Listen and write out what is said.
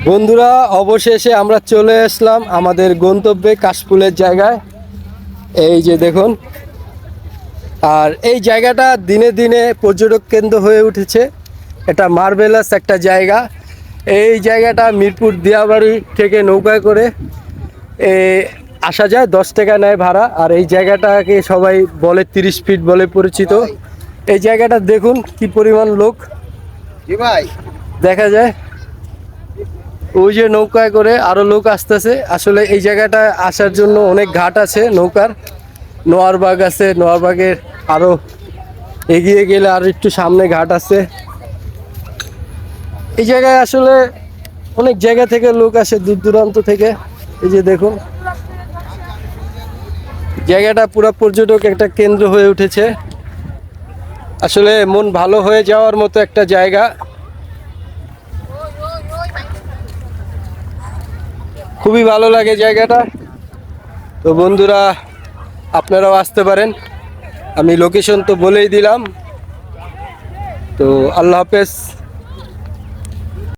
বন্ধুরা, অবশেষে আমরা চলে আসলাম আমাদের গন্তব্যে কাশফুলের জায়গায়। এই যে দেখুন, আর এই জায়গাটা দিনে দিনে পর্যটক কেন্দ্র হয়ে উঠেছে। এটা মার্ভেলাস একটা জায়গা। এই জায়গাটা মিরপুর দিয়াবাড়ি থেকে নৌকায় করে আসা যায়, 10 টাকা নেয় ভাড়া। আর এই জায়গাটাকে সবাই বলে 30 ফিট বলে পরিচিত। এই জায়গাটা দেখুন কি পরিমাণ লোক দেখা যায়। ওই যে নৌকায় করে আরো লোক আসতেছে। আসলে এই জায়গাটা আসার জন্য অনেক ঘাট আছে নৌকার। নোয়ারবাগ আছে, নোয়ারবাগের আরো এগিয়ে গেলে আর একটু সামনে ঘাট আছে। এই জায়গায় আসলে অনেক জায়গা থেকে লোক আসে, দূর দূরান্ত থেকে। এই যে দেখুন, জায়গাটা পুরো পর্যটক একটা কেন্দ্র হয়ে উঠেছে। আসলে মন ভালো হয়ে যাওয়ার মতো একটা জায়গা। খুবই ভালো লাগে জায়গাটা। তো বন্ধুরা, আপনারাও আসতে পারেন। আমি লোকেশন তো বলেই দিলাম। তো আল্লাহ হাফেজ।